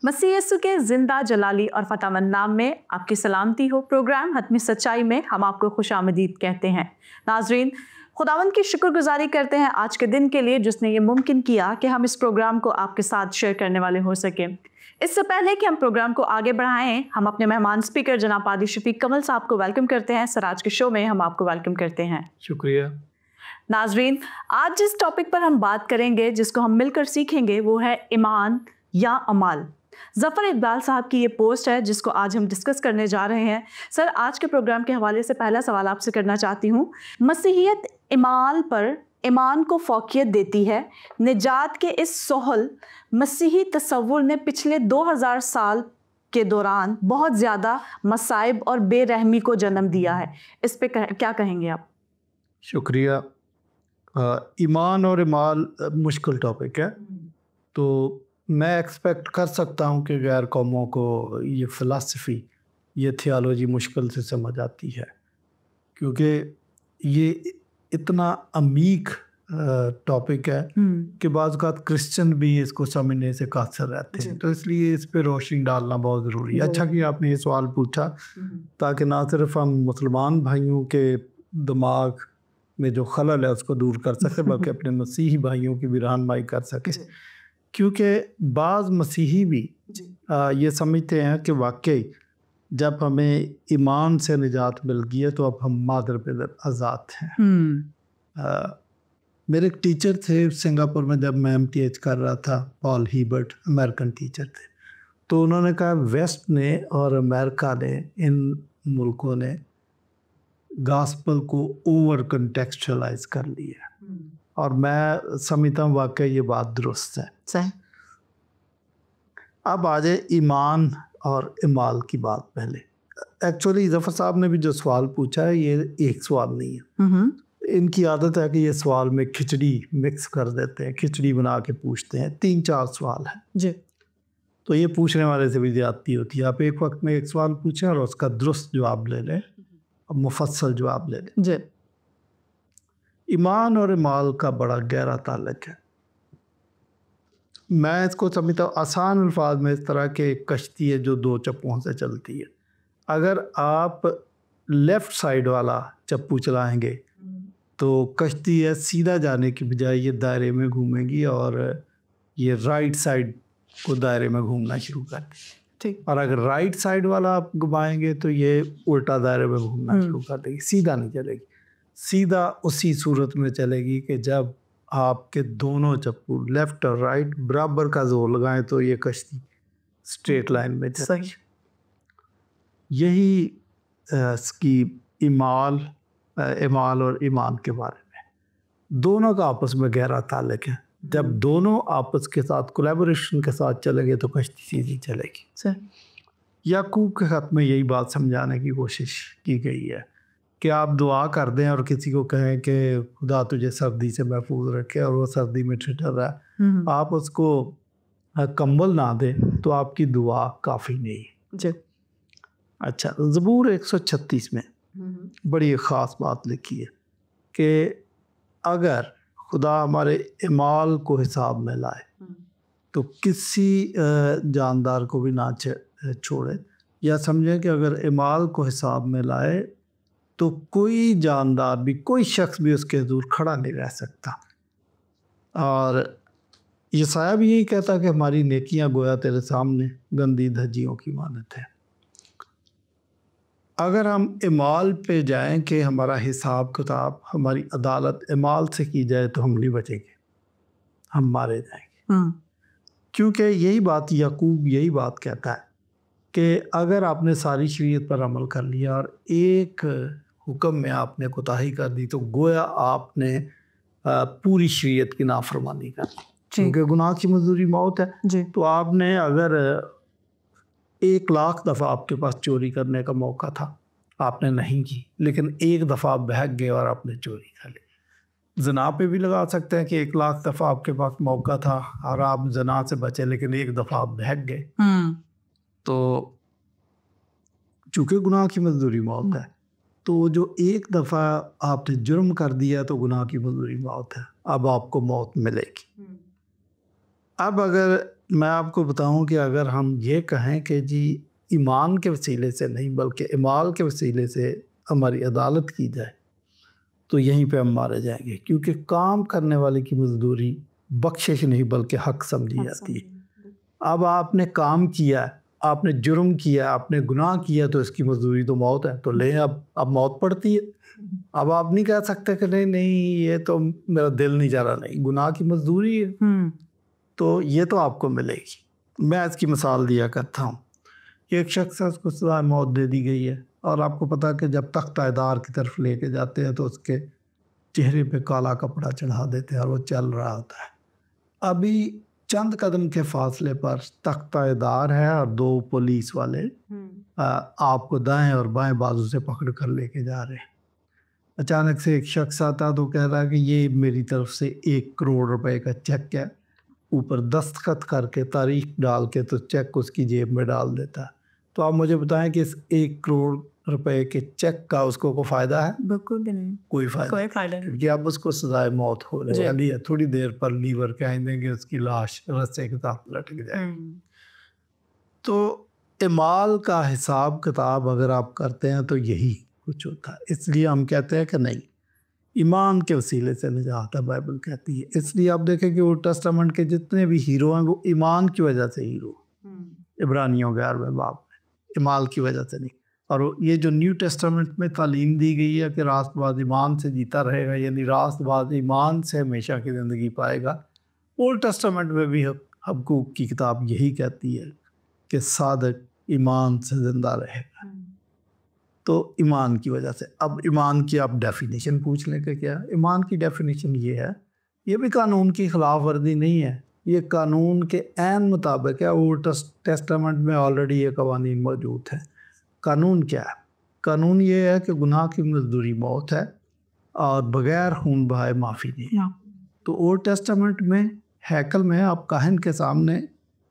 مسیح یسوع کے زندہ جلالی اور فتح مند نام میں آپ کی سلامتی ہو۔ پروگرام حتمی سچائی میں ہم آپ کو خوش آمدید کہتے ہیں۔ ناظرین، خداوند کی شکر گزاری کرتے ہیں آج کے دن کے لیے جس نے یہ ممکن کیا کہ ہم اس پروگرام کو آپ کے ساتھ شیئر کرنے والے ہو سکیں۔ اس سے پہلے کہ ہم پروگرام کو آگے بڑھائیں، ہم اپنے مہمان اسپیکر جناب پادری شفیق کمل صاحب کو ویلکم کرتے ہیں۔ سر، آج کے شو میں ہم آپ کو ویلکم کرتے ہیں۔ شکریہ۔ ناظرین، آج جس ٹاپک پر ہم بات کریں گے، جس کو ہم مل کر سیکھیں گے، وہ ہے ایمان یا عمال۔ ظفر اقبال صاحب کی یہ پوسٹ ہے جس کو آج ہم ڈسکس کرنے جا رہے ہیں۔ سر، آج کے پروگرام کے حوالے سے پہلا سوال آپ سے کرنا چاہتی ہوں۔ مسیحیت اعمال پر ایمان کو فوقیت دیتی ہے۔ نجات کے اس سہل مسیحی تصور نے پچھلے 2000 سال کے دوران بہت زیادہ مصائب اور بے رحمی کو جنم دیا ہے۔ اس پہ کیا کہیں گے آپ؟ شکریہ۔ ایمان اور اعمال مشکل ٹاپک ہے، تو میں ایکسپیکٹ کر سکتا ہوں کہ غیر قوموں کو یہ فلسفی، یہ تھیالوجی مشکل سے سمجھ آتی ہے، کیونکہ یہ اتنا عمیق ٹاپک ہے کہ بعض اوقات کرسچن بھی اس کو سمجھنے سے قاصر رہتے ہیں، تو اس لیے اس پہ روشنی ڈالنا بہت ضروری ہے۔ اچھا کہ آپ نے یہ سوال پوچھا، تاکہ نہ صرف ہم مسلمان بھائیوں کے دماغ میں جو خلل ہے اس کو دور کر سکیں، بلکہ اپنے مسیحی بھائیوں کی بھی رہنمائی کر سکیں، کیونکہ بعض مسیحی بھی یہ سمجھتے ہیں کہ واقعی جب ہمیں ایمان سے نجات مل گئی ہے تو اب ہم مادر پدر آزاد ہیں۔ میرے ایک ٹیچر تھے سنگاپور میں، جب میں MTH کر رہا تھا، پال ہیبرٹ، امریکن ٹیچر تھے، تو انہوں نے کہا ویسٹ نے اور امریکہ نے، ان ملکوں نے گاسپل کو اوور کنٹیکسچولائز کر لیا، اور میں سمجھتا ہوں واقعی یہ بات درست ہے۔ صحیح۔ اب آ جائے ایمان اور اعمال کی بات۔ پہلے ایکچولی ظفر صاحب نے بھی جو سوال پوچھا ہے، یہ ایک سوال نہیں ہے۔ ان کی عادت ہے کہ یہ سوال میں کھچڑی مکس کر دیتے ہیں، کھچڑی بنا کے پوچھتے ہیں، 3-4 سوال ہیں جی، تو یہ پوچھنے والے سے بھی زیادتی ہوتی ہے۔ آپ ایک وقت میں ایک سوال پوچھیں اور اس کا درست جواب لے لیں، مفصل جواب لے لیں۔ جی، ایمان اور اعمال کا بڑا گہرا تعلق ہے۔ میں اس کو سمجھتا ہوں آسان الفاظ میں اس طرح کہ ایک کشتی ہے جو 2 چپوں سے چلتی ہے۔ اگر آپ لیفٹ سائڈ والا چپو چلائیں گے تو کشتی ہے سیدھا جانے کی بجائے یہ دائرے میں گھومے گی، اور یہ رائٹ سائڈ کو دائرے میں گھومنا شروع کر دے گی۔ اور اگر رائٹ سائڈ والا آپ گھمائیں گے تو یہ الٹا دائرے میں گھومنا شروع کر دے گی، سیدھا نہیں چلے گی۔ سیدھا اسی صورت میں چلے گی کہ جب آپ کے دونوں چپو لیفٹ اور رائٹ برابر کا زور لگائیں تو یہ کشتی اسٹریٹ لائن میں چلے گی۔ یہی اس کی اعمال اور ایمان کے بارے میں، دونوں کا آپس میں گہرا تعلق ہے۔ جب دونوں آپس کے ساتھ کولیبوریشن کے ساتھ چلیں گے تو کشتی سیدھی چلے گی۔ یعقوب کے خط میں یہی بات سمجھانے کی کوشش کی گئی ہے کہ آپ دعا کر دیں اور کسی کو کہیں کہ خدا تجھے سردی سے محفوظ رکھے، اور وہ سردی میں ٹھٹر رہا ہے، آپ اس کو کمبل نہ دیں تو آپ کی دعا کافی نہیں۔ جی۔ اچھا، زبور 136 میں بڑی خاص بات لکھی ہے کہ اگر خدا ہمارے اعمال کو حساب میں لائے تو کسی جاندار کو بھی نہ چھوڑے، یا سمجھیں کہ اگر اعمال کو حساب میں لائے تو کوئی جاندار بھی، کوئی شخص بھی اس کے حضور کھڑا نہیں رہ سکتا۔ اور یسایہ بھی یہی کہتا کہ ہماری نیکیاں گویا تیرے سامنے گندی دھجیوں کی مانند ہے۔ اگر ہم اعمال پہ جائیں کہ ہمارا حساب کتاب، ہماری عدالت اعمال سے کی جائے تو ہم نہیں بچیں گے، ہم مارے جائیں گے۔ کیونکہ یہی بات یعقوب یہی بات کہتا ہے کہ اگر آپ نے ساری شریعت پر عمل کر لیا اور ایک حکم میں آپ نے کوتاہی کر دی تو گویا آپ نے پوری شریعت کی نافرمانی کر دی، کیونکہ گناہ کی مزدوری موت ہے۔ تو آپ نے اگر 1,00,000 دفعہ آپ کے پاس چوری کرنے کا موقع تھا، آپ نے نہیں کی، لیکن ایک دفعہ آپ بہک گئے اور آپ نے چوری کر لی۔ زنا پہ بھی لگا سکتے ہیں کہ 1,00,000 دفعہ آپ کے پاس موقع تھا اور آپ زنا سے بچے، لیکن ایک دفعہ آپ بہک گئے، تو چونکہ گناہ کی مزدوری موت ہے، تو جو ایک دفعہ آپ نے جرم کر دیا تو گناہ کی مزدوری موت ہے، اب آپ کو موت ملے گی۔ اب اگر میں آپ کو بتاؤں کہ اگر ہم یہ کہیں کہ جی ایمان کے وسیلے سے نہیں بلکہ اعمال کے وسیلے سے ہماری عدالت کی جائے تو یہیں پہ ہم مارے جائیں گے، کیونکہ کام کرنے والے کی مزدوری بخشش نہیں بلکہ حق سمجھی جاتی ہے۔ اب آپ نے کام کیا، آپ نے جرم کیا، آپ نے گناہ کیا، تو اس کی مزدوری تو موت ہے، تو لیں اب موت پڑتی ہے۔ اب آپ نہیں کہہ سکتے کہ نہیں یہ تو میرا دل نہیں چاہ رہا، نہیں، گناہ کی مزدوری ہے تو یہ تو آپ کو ملے گی۔ میں اس کی مثال دیا کرتا ہوں کہ ایک شخص ہے، اس کو سزا موت دے دی گئی ہے، اور آپ کو پتا کہ جب تختہ دار کی طرف لے کے جاتے ہیں تو اس کے چہرے پہ کالا کپڑا چڑھا دیتے ہیں اور وہ چل رہا ہوتا ہے۔ ابھی چند قدم کے فاصلے پر تختہ دار ہے اور دو پولیس والے آپ کو دائیں اور بائیں بازو سے پکڑ کر لے کے جا رہے ہیں۔ اچانک سے ایک شخص آتا تو کہہ رہا کہ یہ میری طرف سے 1 کروڑ روپے کا چیک ہے، اوپر دستخط کر کے تاریخ ڈال کے تو چیک اس کی جیب میں ڈال دیتا ہے۔ تو آپ مجھے بتائیں کہ اس 1 کروڑ روپے کے چیک کا اس کو کوئی فائدہ ہے؟ بالکل بھی نہیں، کوئی فائدہ نہیں، کیونکہ اب اس کو سزائے موت ہو رہی ہے، تھوڑی دیر پر لیور کہیں دیں گے اس کی لاش رسے کے ساتھ لٹک جائے گی۔ تو اعمال کا حساب کتاب اگر آپ کرتے ہیں تو یہی کچھ ہوتا ہے۔ اس لیے ہم کہتے ہیں کہ نہیں، ایمان کے وسیلے سے نجات ہے، بائبل کہتی ہے۔ اس لیے آپ دیکھیں کہ اولڈ ٹیسٹامنٹ کے جتنے بھی ہیرو ہیں وہ ایمان کی وجہ سے ہیرو، عبرانیوں 11ویں باب میں، اعمال کی وجہ سے نہیں۔ اور یہ جو نیو ٹیسٹامنٹ میں تعلیم دی گئی ہے کہ راست باز ایمان سے جیتا رہے گا، یعنی راست باز ایمان سے ہمیشہ کی زندگی پائے گا، اولڈ ٹیسٹامنٹ میں بھی حبقوق کی کتاب یہی کہتی ہے کہ صادق ایمان سے زندہ رہے گا۔ تو ایمان کی وجہ سے۔ اب ایمان کی آپ ڈیفینیشن پوچھ لیں کہ کیا ایمان کی ڈیفینیشن یہ ہے، یہ بھی قانون کی خلاف ورزی نہیں ہے، یہ قانون کے عین مطابق ہے۔ اولڈ ٹیسٹامنٹ میں آلریڈی یہ قوانین موجود ہیں۔ قانون کیا ہے؟ قانون یہ ہے کہ گناہ کی مزدوری موت ہے اور بغیر خون بہائے معافی نہیں۔ تو اولڈ ٹیسٹامنٹ میں ہیکل میں آپ کاہن کے سامنے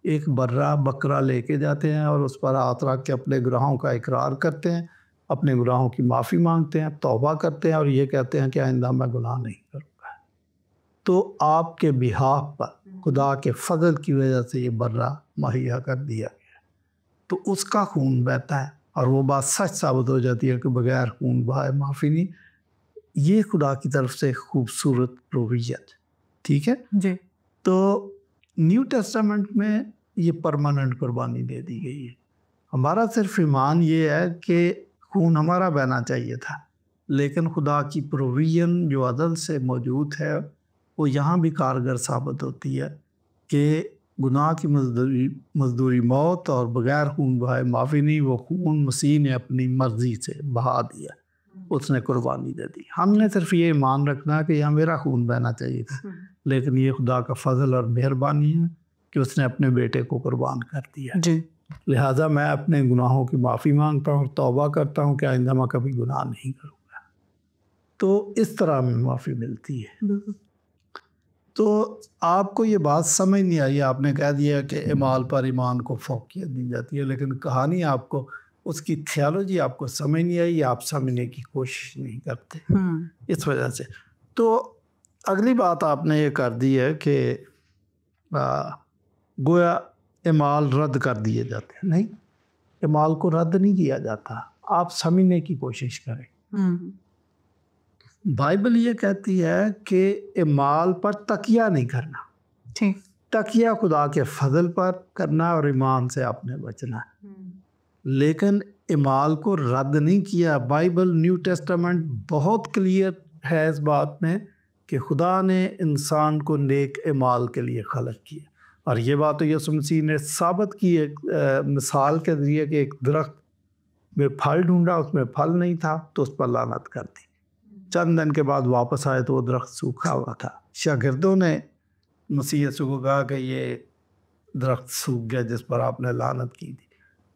ایک برا بکرا لے کے جاتے ہیں اور اس پر ہاتھ رکھ کے اپنے گناہوں کا اقرار کرتے ہیں، اپنے گناہوں کی معافی مانگتے ہیں، توبہ کرتے ہیں اور یہ کہتے ہیں کہ آئندہ میں گناہ نہیں کروں گا۔ تو آپ کے بہاف پر خدا کے فضل کی وجہ سے یہ برا مہیا کر دیا گیا، تو اس کا خون بہتا ہے اور وہ بات سچ ثابت ہو جاتی ہے کہ بغیر خون بہائے معافی نہیں۔ یہ خدا کی طرف سے خوبصورت پروویژن، ٹھیک ہے جی۔ تو نیو ٹیسٹامنٹ میں یہ پرماننٹ قربانی دے دی گئی ہے۔ ہمارا صرف ایمان یہ ہے کہ خون ہمارا بہنا چاہیے تھا، لیکن خدا کی پروویژن جو عدل سے موجود ہے وہ یہاں بھی کارگر ثابت ہوتی ہے کہ گناہ کی مزدوری موت اور بغیر خون بہائے معافی نہیں، وہ خون مسیح نے اپنی مرضی سے بہا دیا، اس نے قربانی دے دی۔ ہم نے صرف یہ ایمان رکھنا کہ یہاں میرا خون بہنا چاہیے تھا، لیکن یہ خدا کا فضل اور مہربانی ہے کہ اس نے اپنے بیٹے کو قربان کر دیا۔ جی، لہٰذا میں اپنے گناہوں کی معافی مانگتا ہوں، توبہ کرتا ہوں کہ آئندہ میں کبھی گناہ نہیں کروں گا۔ تو اس طرح میں معافی ملتی ہے۔ تو آپ کو یہ بات سمجھ نہیں آئی، آپ نے کہہ دیا کہ اعمال پر ایمان کو فوقیت دی جاتی ہے، لیکن کہانی آپ کو، اس کی تھیالوجی آپ کو سمجھ نہیں آئی، آپ سمجھنے کی کوشش نہیں کرتے اس وجہ سے۔ تو اگلی بات آپ نے یہ کر دی ہے کہ گویا اعمال رد کر دیے جاتے ہیں۔ نہیں، اعمال کو رد نہیں کیا جاتا، آپ سمجھنے کی کوشش کریں۔ بائبل یہ کہتی ہے کہ اعمال پر تکیہ نہیں کرنا، تکیہ خدا کے فضل پر کرنا اور ایمان سے آپ نے بچنا ہے، لیکن اعمال کو رد نہیں کیا۔ بائبل نیو ٹیسٹامنٹ بہت کلیئر ہے اس بات میں کہ خدا نے انسان کو نیک اعمال کے لیے خلق کیا، اور یہ بات تو یسوع مسیح نے ثابت کی ایک مثال کے ذریعے کہ ایک درخت میں پھل ڈھونڈا، اس میں پھل نہیں تھا تو اس پر لعنت کر دی۔ چند دن کے بعد واپس آئے تو وہ درخت سوکھا ہوا تھا۔ شاگردوں نے مسیح یسوع کو کہا کہ یہ درخت سوکھ گیا جس پر آپ نے لعنت کی تھی۔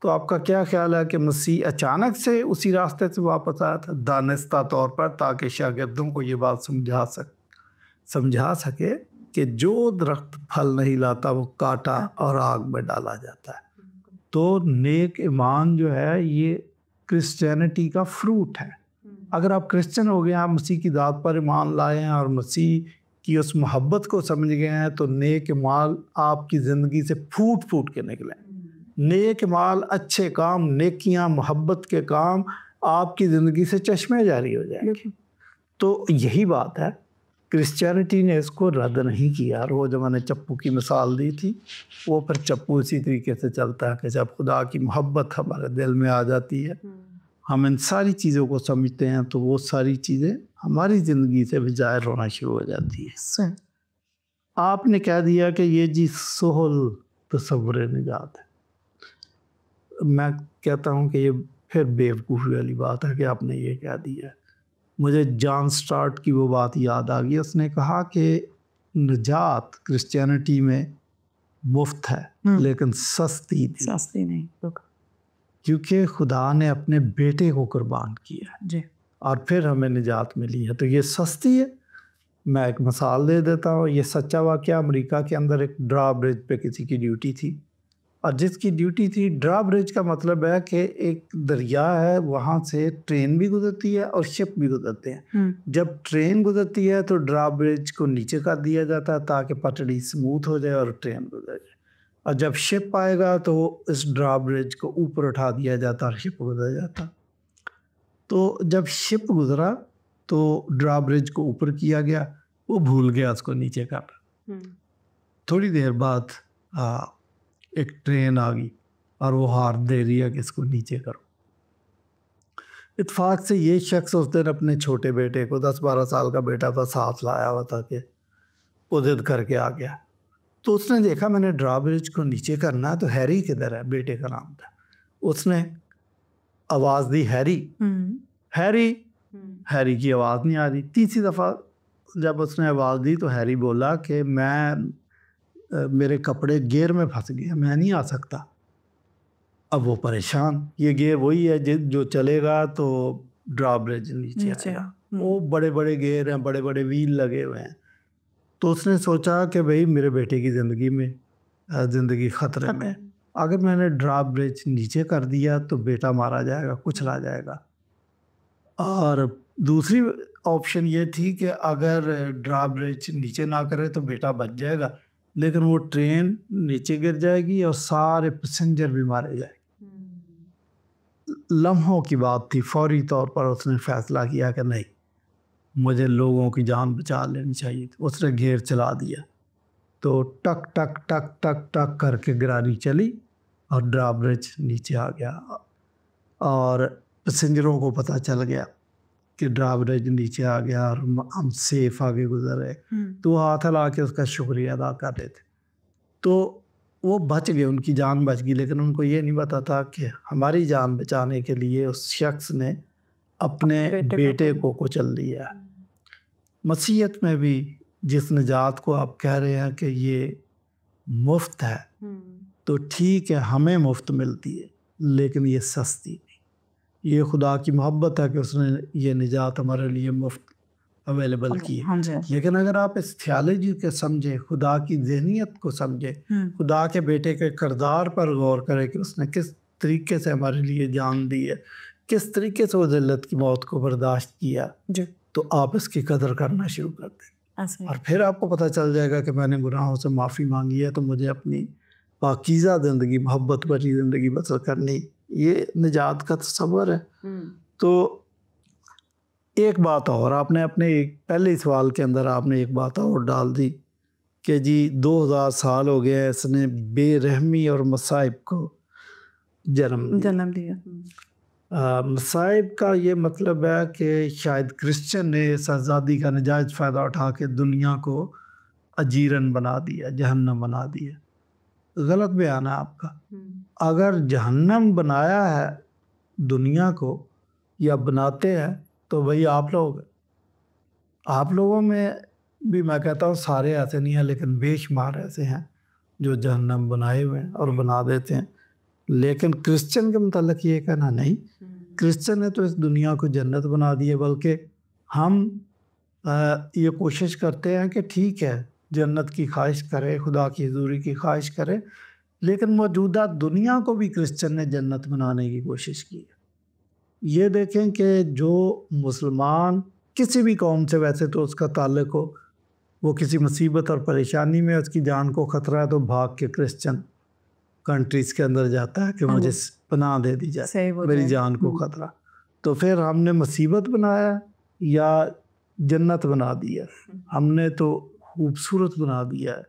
تو آپ کا کیا خیال ہے کہ مسیح اچانک سے اسی راستے سے واپس آیا تھا دانستہ طور پر تاکہ شاگردوں کو یہ بات سمجھا سکے کہ جو درخت پھل نہیں لاتا وہ کاٹا اور آگ میں ڈالا جاتا ہے؟ تو نیک ایمان جو ہے یہ کرسچینٹی کا فروٹ ہے۔ اگر آپ کرسچن ہو گئے، آپ مسیح کی ذات پر ایمان لائے ہیں اور مسیح کی اس محبت کو سمجھ گئے ہیں تو نیک مال آپ کی زندگی سے پھوٹ پھوٹ کے نکلیں. نیک مال، اچھے کام، نیکیاں، محبت کے کام آپ کی زندگی سے چشمے جاری ہو جائیں گے. تو یہی بات ہے، کرسچینٹی نے اس کو رد نہیں کیا. اور وہ جو میں نے چپو کی مثال دی تھی، وہ پھر چپو اسی طریقے سے چلتا ہے کہ جب خدا کی محبت ہمارے دل میں آ جاتی ہے، ہم ان ساری چیزوں کو سمجھتے ہیں، تو وہ ساری چیزیں ہماری زندگی سے بھی ظاہر ہونا شروع ہو جاتی ہے. آپ نے کہہ دیا کہ یہ جی سہل تصور نجات ہے. میں کہتا ہوں کہ یہ پھر بیوقوفی والی بات ہے کہ آپ نے یہ کہہ دیا. مجھے جان سٹارٹ کی وہ بات یاد آ گئی. اس نے کہا کہ نجات کرسچینٹی میں مفت ہے لیکن سستی نہیں، کیونکہ خدا نے اپنے بیٹے کو قربان کیا جی، اور پھر ہمیں نجات ملی ہے. تو یہ سستی ہے. میں ایک مثال دے دیتا ہوں. یہ سچا واقعہ، امریکہ کے اندر ایک ڈرا برج پہ کسی کی ڈیوٹی تھی، اور جس کی ڈیوٹی تھی، ڈرا برج کا مطلب ہے کہ ایک دریا ہے، وہاں سے ٹرین بھی گزرتی ہے اور شپ بھی گزرتے ہیں. جب ٹرین گزرتی ہے تو ڈرا برج کو نیچے کر دیا جاتا ہے تاکہ پٹڑی سموتھ ہو جائے اور ٹرین گزر جائے. اور جب شپ آئے گا تو اس ڈرا برج کو اوپر اٹھا دیا جاتا اور شپ گزر جاتا. تو جب شپ گزرا تو ڈرا برج کو اوپر کیا گیا، وہ بھول گیا اس کو نیچے کر. تھوڑی دیر بعد ایک ٹرین آ گئی اور وہ ہار دے رہی ہے کہ اس کو نیچے کرو. اتفاق سے یہ شخص اس دن اپنے چھوٹے بیٹے کو، 10-12 سال کا بیٹا تھا، ساتھ لایا ہوا تھا کہ وہ ضد کر کے آ گیا. تو اس نے دیکھا میں نے ڈرا برج کو نیچے کرنا ہے، تو ہیری کدھر ہے؟ بیٹے کا نام تھا. اس نے آواز دی، ہیری ہیری. ہیری کی آواز نہیں آ رہی. تیسری دفعہ جب اس نے آواز دی تو ہیری بولا کہ میرے کپڑے گیئر میں پھنس گئے، میں نہیں آ سکتا. اب وہ پریشان. یہ گیئر وہی ہے جو چلے گا تو ڈرا برج نیچے آئے گا. وہ بڑے بڑے گیئر ہیں، بڑے بڑے ویل لگے ہوئے ہیں. تو اس نے سوچا کہ بھئی میرے بیٹے کی زندگی خطرے میں، اگر میں نے ڈرا برج نیچے کر دیا تو بیٹا مارا جائے گا، کچلا جائے گا. اور دوسری آپشن یہ تھی کہ اگر ڈرا برج نیچے نہ کرے تو بیٹا بچ جائے گا، لیکن وہ ٹرین نیچے گر جائے گی اور سارے پیسنجر بھی مارے جائے گے. لمحوں کی بات تھی. فوری طور پر اس نے فیصلہ کیا کہ نہیں، مجھے لوگوں کی جان بچا لینی چاہیے. اس نے گیئر چلا دیا تو ٹک ٹک ٹک ٹک ٹک کر کے گرانی چلی اور ڈرا برج نیچے آ گیا. اور پیسنجروں کو پتہ چل گیا کہ ڈرا برج نیچے آ گیا اور ہم سیف آگے گزر رہے. تو وہ ہاتھ ہلا کے اس کا شکریہ ادا کر رہے تھے. تو وہ بچ گئے، ان کی جان بچ گئی، لیکن ان کو یہ نہیں پتا تھا کہ ہماری جان بچانے کے لیے اس شخص نے اپنے بیٹے کو کچل دیا. مسیحیت میں بھی جس نجات کو آپ کہہ رہے ہیں کہ یہ مفت ہے، تو ٹھیک ہے ہمیں مفت ملتی ہے، لیکن یہ سستی نہیں. یہ خدا کی محبت ہے کہ اس نے یہ نجات ہمارے لیے مفت اویلیبل کی ہے. لیکن اگر آپ اس تھیالوجی کے سمجھے، خدا کی ذہنیت کو سمجھے، خدا کے بیٹے کے کردار پر غور کرے کہ اس نے کس طریقے سے ہمارے لیے جان دی ہے، کس طریقے سے وہ ذلت کی موت کو برداشت کیا، تو آپ اس کی قدر کرنا شروع کر دیں. اور پھر آپ کو پتہ چل جائے گا کہ میں نے گناہوں سے معافی مانگی ہے، تو مجھے اپنی پاکیزہ زندگی، محبت بھری زندگی بسر کرنی. یہ نجات کا تصور ہے. تو ایک بات اور آپ نے اپنے پہلے سوال کے اندر آپ نے ایک بات اور ڈال دی کہ جی 2000 سال ہو گیا اس نے بے رحمی اور مصائب کو جنم دیا. مصائب کا یہ مطلب ہے کہ شاید کرسچن نے اس آزادی کا نجائز فائدہ اٹھا کے دنیا کو اجیرن بنا دیا، جہنم بنا دیا. غلط بیان ہے آپ کا. اگر جہنم بنایا ہے دنیا کو یا بناتے ہیں تو وہی آپ لوگوں میں بھی، میں کہتا ہوں سارے ایسے نہیں ہیں، لیکن بے شمار ایسے ہیں جو جہنم بنائے ہوئے ہیں اور بنا دیتے ہیں. لیکن کرسچن کے متعلق یہ کہنا نہیں. کرسچن نے تو اس دنیا کو جنت بنا دی ہے، بلکہ ہم یہ کوشش کرتے ہیں کہ ٹھیک ہے جنت کی خواہش کرے، خدا کی حضوری کی خواہش کرے، لیکن موجودہ دنیا کو بھی کرسچن نے جنت بنانے کی کوشش کی ہے. یہ دیکھیں کہ جو مسلمان کسی بھی قوم سے، ویسے تو اس کا تعلق ہو، وہ کسی مصیبت اور پریشانی میں اس کی جان کو خطرہ ہے تو بھاگ کے کرسچن کنٹریز کے اندر جاتا ہے کہ مجھے پناہ دے دی جائے، میری جان کو خطرہ. تو پھر ہم نے مصیبت بنایا یا جنت بنا دیا؟ ہم نے تو خوبصورت بنا دیا ہے.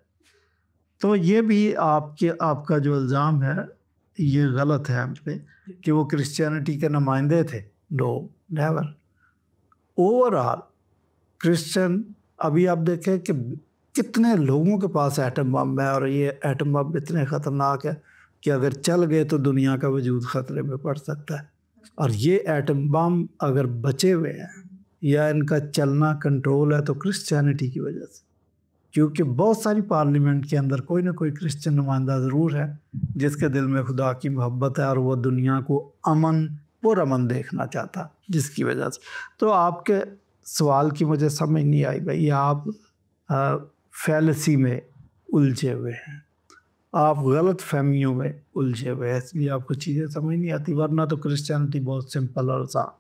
تو یہ بھی آپ کا جو الزام ہے یہ غلط ہے ہم پہ کہ وہ کرسچینٹی کے نمائندے تھے. نو نیور. اوور آل کرسچن، ابھی آپ دیکھیں کہ کتنے لوگوں کے پاس ایٹم بم ہے، اور یہ ایٹم بم اتنے خطرناک ہے کہ اگر چل گئے تو دنیا کا وجود خطرے میں پڑ سکتا ہے. اور یہ ایٹم بم اگر بچے ہوئے ہیں یا ان کا چلنا کنٹرول ہے تو کرسچینٹی کی وجہ سے، کیونکہ بہت ساری پارلیمنٹ کے اندر کوئی نہ کوئی کرسچن نمائندہ ضرور ہے جس کے دل میں خدا کی محبت ہے اور وہ دنیا کو پرامن دیکھنا چاہتا، جس کی وجہ سے. تو آپ کے سوال کی مجھے سمجھ نہیں آئی بھائی، آپ فیلسی میں الجھے ہوئے ہیں، آپ غلط فہمیوں میں الجھے ہوئے ہیں، اس لیے آپ کو چیزیں سمجھ نہیں آتی. ورنہ تو کرسچینٹی بہت سمپل اور آسان.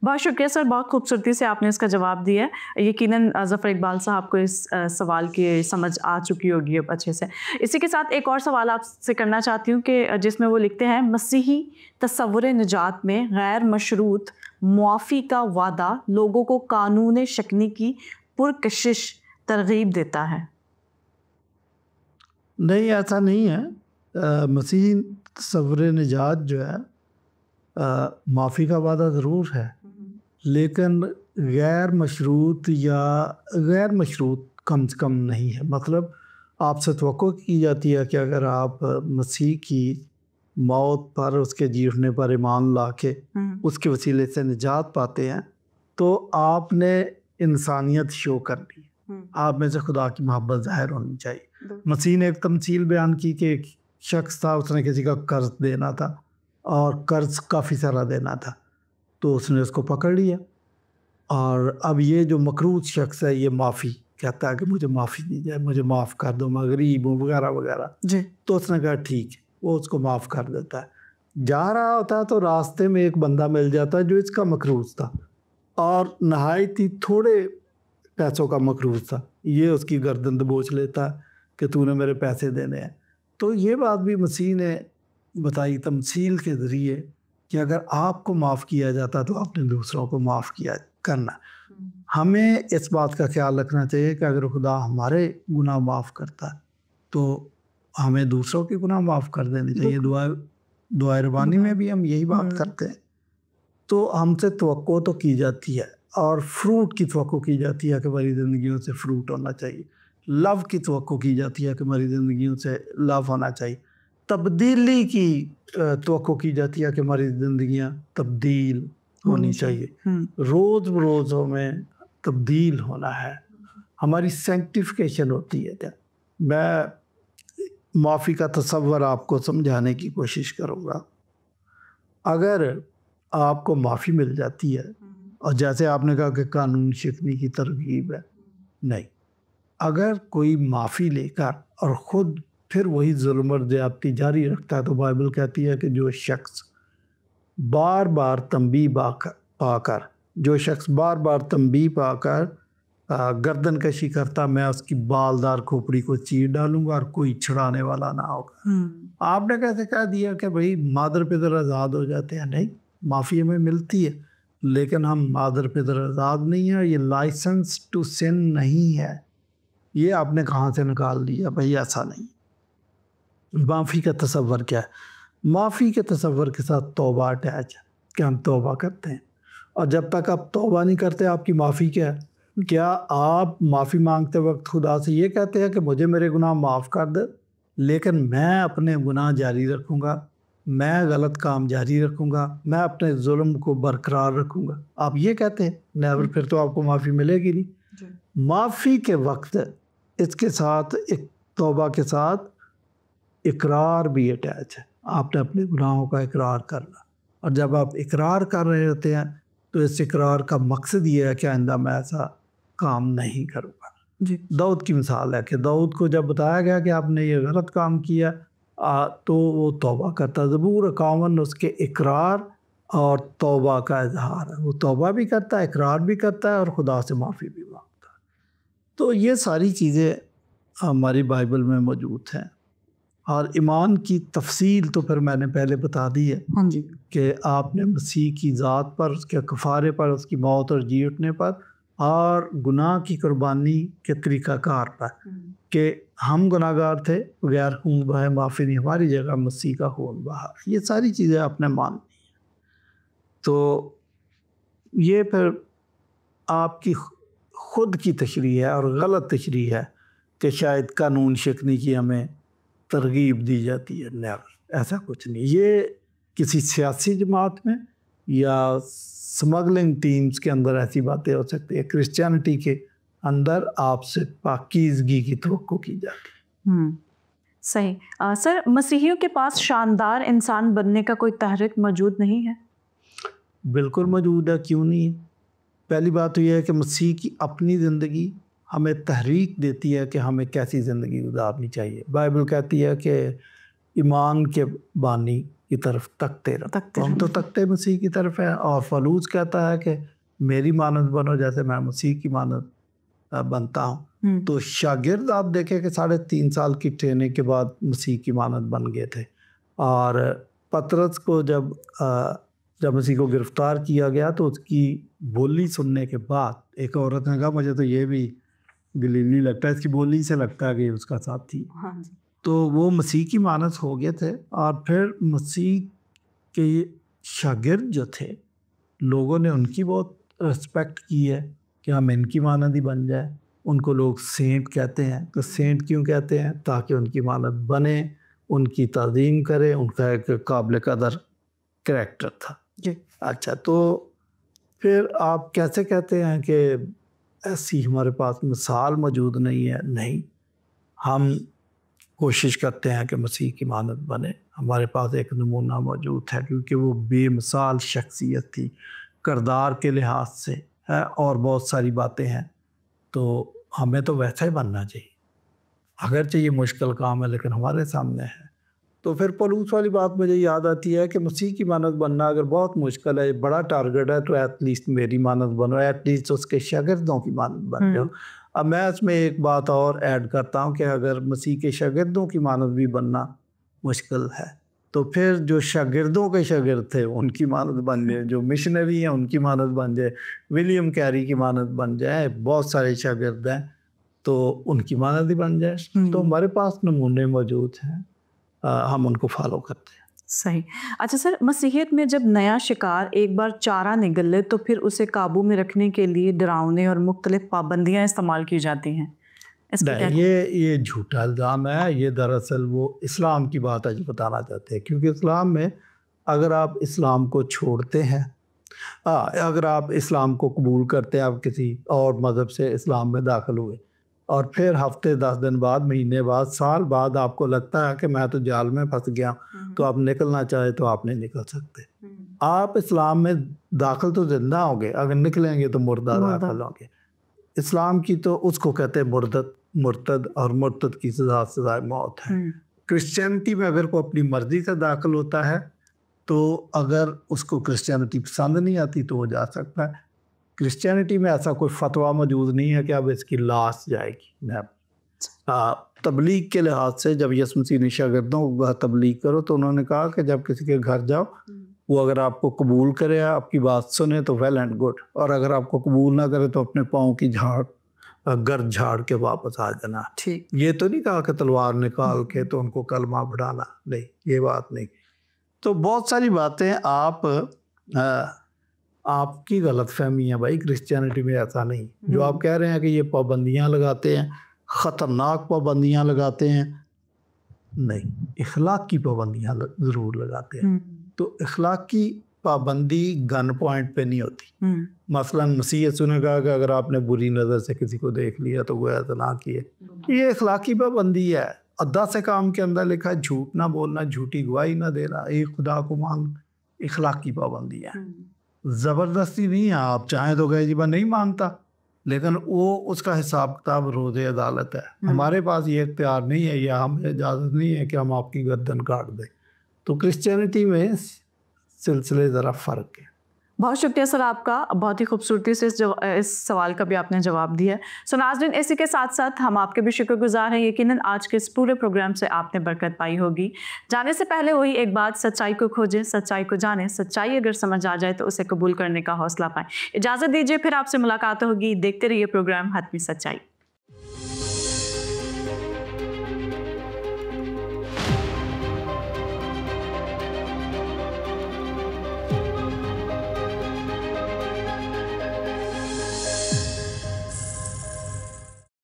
بہت شکریہ سر، بہت خوبصورتی سے آپ نے اس کا جواب دیا ہے. یقیناً ظفر اقبال صاحب کو اس سوال کی سمجھ آ چکی ہوگی اب اچھے سے. اسی کے ساتھ ایک اور سوال آپ سے کرنا چاہتی ہوں کہ جس میں وہ لکھتے ہیں، مسیحی تصور نجات میں غیر مشروط معافی کا وعدہ لوگوں کو قانون شکنی کی پرکشش ترغیب دیتا ہے. نہیں، ایسا نہیں ہے. مسیحی تصور نجات جو ہے معافی کا وعدہ ضرور ہے، لیکن غیر مشروط یا غیر مشروط کم سے کم نہیں ہے. مطلب آپ سے توقع کی جاتی ہے کہ اگر آپ مسیح کی موت پر، اس کے جی اٹھنے پر ایمان لا کے اس کے وسیلے سے نجات پاتے ہیں تو آپ نے انسانیت شو کرنی ہے، آپ میں سے خدا کی محبت ظاہر ہونی چاہیے. مسیح نے ایک تمثیل بیان کی کہ ایک شخص تھا، اس نے کسی کا قرض دینا تھا اور قرض کافی سارا دینا تھا، تو اس نے اس کو پکڑ لیا، اور اب یہ جو مقروض شخص ہے یہ معافی کہتا ہے کہ مجھے معافی دی جائے، مجھے معاف کر دو، میں غریب ہوں وغیرہ وغیرہ. تو اس نے کہا ٹھیک ہے، وہ اس کو معاف کر دیتا ہے. جا رہا ہوتا ہے تو راستے میں ایک بندہ مل جاتا ہے جو اس کا مقروض تھا اور نہایت ہی تھوڑے پیسوں کا مقروض تھا. یہ اس کی گردن دبوچ لیتا ہے کہ تو نے میرے پیسے دینے ہیں. تو یہ بات بھی مسیح نے بتائی تمثیل کے ذریعے کہ اگر آپ کو معاف کیا جاتا تو آپ نے دوسروں کو معاف کیا کرنا. ہمیں اس بات کا خیال رکھنا چاہیے کہ اگر خدا ہمارے گناہ معاف کرتا ہے تو ہمیں دوسروں کے گناہ معاف کر دینے چاہیے. دعائے ربانی میں بھی ہم یہی بات کرتے ہیں. تو ہم سے توقع تو کی جاتی ہے، اور فروٹ کی توقع کی جاتی ہے کہ ہماری زندگیوں سے فروٹ ہونا چاہیے. لو کی توقع کی جاتی ہے کہ ہماری زندگیوں سے لو ہونا چاہیے. تبدیلی کی توقع کی جاتی ہے کہ ہماری زندگیاں تبدیل ہونی چاہیے. روز بروز ہمیں تبدیل ہونا ہے، ہماری سینکٹیفیکیشن ہوتی ہے. میں معافی کا تصور آپ کو سمجھانے کی کوشش کروں گا. اگر آپ کو معافی مل جاتی ہے، اور جیسے آپ نے کہا کہ قانون شکنی کی ترغیب ہے، نہیں، اگر کوئی معافی لے کر اور خود پھر وہی ظلم اور زیادتی جاری رکھتا ہے تو بائبل کہتی ہے کہ جو شخص بار بار تنبیہ پا کر گردن کشی کرتا، میں اس کی بالدار کھوپڑی کو چیر ڈالوں گا اور کوئی چھڑانے والا نہ ہوگا. آپ نے کیسے کہہ دیا کہ بھئی مادر پدر آزاد ہو جاتے ہیں؟ نہیں، معافی ہمیں ملتی ہے، لیکن ہم مادر پدر آزاد نہیں ہیں. یہ لائسنس ٹو سن نہیں ہے. یہ آپ نے کہاں سے نکال دیا؟ بھئی ایسا نہیں. معافی کا تصور کیا ہے؟ معافی کے تصور کے ساتھ توبہ اٹیچ ہے کہ ہم توبہ کرتے ہیں، اور جب تک آپ توبہ نہیں کرتے آپ کی معافی کیا ہے؟ کیا آپ معافی مانگتے وقت خدا سے یہ کہتے ہیں کہ مجھے میرے گناہ معاف کر دے، لیکن میں اپنے گناہ جاری رکھوں گا، میں غلط کام جاری رکھوں گا، میں اپنے ظلم کو برقرار رکھوں گا؟ آپ یہ کہتے ہیں؟ نیور. پھر تو آپ کو معافی ملے گی نہیں. معافی کے وقت اس کے ساتھ ایک توبہ کے ساتھ اقرار بھی اٹیچ ہے. آپ نے اپنے گناہوں کا اقرار کرنا، اور جب آپ اقرار کر رہے ہوتے ہیں تو اس اقرار کا مقصد یہ ہے کہ آئندہ میں ایسا کام نہیں کروں گا. داؤد کی مثال ہے کہ داؤد کو جب بتایا گیا کہ آپ نے یہ غلط کام کیا تو وہ توبہ کرتا. زبور 51 اس کے اقرار اور توبہ کا اظہار ہے. وہ توبہ بھی کرتا ہے، اقرار بھی کرتا ہے، اور خدا سے معافی بھی مانگتا ہے. تو یہ ساری چیزیں ہماری بائبل میں موجود ہیں. اور ایمان کی تفصیل تو پھر میں نے پہلے بتا دی ہے. ہاں جی. کہ آپ نے مسیح کی ذات پر، اس کے کفارے پر، اس کی موت اور جی اٹھنے پر، اور گناہ کی قربانی کے طریقہ کار پر، کہ ہم گناہ گار تھے، بغیر خون بہائے معافی نہیں، ہماری جگہ مسیح کا خون بہا. یہ ساری چیزیں آپ نے مان لی. تو یہ پھر آپ کی خود کی تشریح ہے اور غلط تشریح ہے کہ شاید قانون شکنی کی ہمیں ترغیب دی جاتی ہے. نیور، ایسا کچھ نہیں. یہ کسی سیاسی جماعت میں یا سمگلنگ ٹیمز کے اندر ایسی باتیں ہو سکتی ہیں. کرسچینٹی کے اندر آپ سے پاکیزگی کی توقع کی جاتی ہے. صحیح. سر، مسیحیوں کے پاس شاندار انسان بننے کا کوئی تحریک موجود نہیں ہے؟ بالکل موجود ہے، کیوں نہیں. پہلی بات تو یہ ہے کہ مسیح کی اپنی زندگی ہمیں تحریک دیتی ہے کہ ہمیں کیسی زندگی گزارنی چاہیے. بائبل کہتی ہے کہ ایمان کے بانی کی طرف تکتے رہو. ہم تو تکتے مسیح کی طرف ہے. اور فلوس کہتا ہے کہ میری مانند بنو جیسے میں مسیح کی مانند بنتا ہوں. تو شاگرد آپ دیکھیں کہ 3.5 سال کی ٹریننگ کے بعد مسیح کی مانند بن گئے تھے. اور پطرس کو جب مسیح کو گرفتار کیا گیا تو اس کی بولی سننے کے بعد ایک عورت نے کہا مجھے تو یہ بھی گلیلی لگتا ہے، اس کی بولی سے لگتا ہے کہ اس کا ساتھی. تو وہ مسیح کی مانند ہو گئے تھے. اور پھر مسیح کے شاگرد جو تھے، لوگوں نے ان کی بہت رسپیکٹ کی ہے کہ ہم ان کی مانند ہی بن جائے. ان کو لوگ سینٹ کہتے ہیں. تو سینٹ کیوں کہتے ہیں؟ تاکہ ان کی مانند بنے، ان کی تعظیم کرے. ان کا ایک قابل قدر کریکٹر تھا. جی. اچھا، تو پھر آپ کیسے کہتے ہیں کہ ایسی ہمارے پاس مثال موجود نہیں ہے؟ نہیں، ہم کوشش کرتے ہیں کہ مسیح کی مانند بنے. ہمارے پاس ایک نمونہ موجود ہے کیونکہ وہ بے مثال شخصیت تھی کردار کے لحاظ سے ہے، اور بہت ساری باتیں ہیں. تو ہمیں تو ویسا ہی بننا چاہیے، اگرچہ یہ مشکل کام ہے لیکن ہمارے سامنے ہے. تو پھر پولوس والی بات مجھے یاد آتی ہے کہ مسیح کی مانند بننا اگر بہت مشکل ہے، بڑا ٹارگٹ ہے، تو ایٹ لیسٹ میری مانند بنو، ایٹ لیسٹ اس کے شاگردوں کی مانند بن جاؤ. اب میں اس میں ایک بات اور ایڈ کرتا ہوں کہ اگر مسیح کے شاگردوں کی مانند بھی بننا مشکل ہے تو پھر جو شاگردوں کے شاگرد تھے ان کی مانند بن جائے، جو مشنری ہیں ان کی مانند بن جائے، ولیم کیری کی مانند بن جائے. بہت سارے شاگرد ہیں تو ان کی مانند ہی بن جائے. تو ہمارے پاس نمونے موجود ہیں، ہم ان کو فالو کرتے ہیں. صحیح. اچھا سر، مسیحیت میں جب نیا شکار ایک بار چارہ نگل لے تو پھر اسے قابو میں رکھنے کے لیے ڈراؤنے اور مختلف پابندیاں استعمال کی جاتی ہیں. یہ جھوٹا الزام ہے. یہ دراصل وہ اسلام کی بات آج بتانا چاہتے ہیں، کیونکہ اسلام میں اگر آپ اسلام کو چھوڑتے ہیں، اگر آپ اسلام کو قبول کرتے ہیں، آپ کسی اور مذہب سے اسلام میں داخل ہوئے اور پھر ہفتے 10 دن بعد، مہینے بعد، سال بعد آپ کو لگتا ہے کہ میں تو جال میں پھنس گیا، تو آپ نکلنا چاہے تو آپ نہیں نکل سکتے. آپ اسلام میں داخل تو زندہ ہوں گے، اگر نکلیں گے تو مردہ داخل ہوں گے. اسلام کی تو اس کو کہتے ہیں مرتد، اور مرتد کی سزائے موت ہے. کرسچینٹی میں اگر کوئی اپنی مرضی سے داخل ہوتا ہے تو اگر اس کو کرسچینٹی پسند نہیں آتی تو وہ جا سکتا ہے. کرسچینٹی میں ایسا کوئی فتویٰ موجود نہیں ہے کہ اب اس کی لاش جائے گی. تبلیغ کے لحاظ سے جب یسوع مسیح نے شاگردوں کو تبلیغ کرو تو انہوں نے کہا کہ جب کسی کے گھر جاؤ، وہ اگر آپ کو قبول کرے، آپ کی بات سنے تو ویل اینڈ گڈ، اور اگر آپ کو قبول نہ کرے تو اپنے پاؤں کی گرد جھاڑ کے واپس آ جانا. یہ تو نہیں کہا کہ تلوار نکال کے تو ان کو کلمہ پڑھانا، نہیں، یہ بات نہیں. تو بہت ساری باتیں آپ کی غلط فہمی ہے بھائی. کرسچینٹی میں ایسا نہیں. جو آپ کہہ رہے ہیں کہ یہ پابندیاں لگاتے ہیں، خطرناک پابندیاں لگاتے ہیں، نہیں، اخلاق کی پابندیاں ضرور لگاتے ہیں. تو اخلاق کی پابندی گن پوائنٹ پہ نہیں ہوتی. مثلا مسیح یسوع نے کہا کہ اگر آپ نے بری نظر سے کسی کو دیکھ لیا تو وہ زنا کیے. یہ اخلاقی پابندی ہے. 10 کام کے اندر لکھا ہے جھوٹ نہ بولنا، جھوٹی گواہی نہ دینا، ایک خدا کو مان. اخلاقی پابندی ہے، زبردستی نہیں ہے. آپ چاہیں تو کہے جی میں نہیں مانتا، لیکن وہ اس کا حساب کتاب روز عدالت ہے. ہمارے پاس یہ اختیار نہیں ہے یا ہمیں اجازت نہیں ہے کہ ہم آپ کی گردن کاٹ دیں. تو کرسچینٹی میں سلسلے ذرا فرق ہے. بہت شکریہ سر آپ کا، بہت ہی خوبصورتی سے اس سوال کا بھی آپ نے جواب دیا ہے. سو ناظرین، اسی کے ساتھ ساتھ ہم آپ کے بھی شکر گزار ہیں. یقیناً آج کے اس پورے پروگرام سے آپ نے برکت پائی ہوگی. جانے سے پہلے وہی ایک بات، سچائی کو کھوجیں، سچائی کو جانیں. سچائی اگر سمجھ آ جائے تو اسے قبول کرنے کا حوصلہ پائیں. اجازت دیجیے، پھر آپ سے ملاقات ہوگی. دیکھتے رہیے پروگرام حتمی سچائی.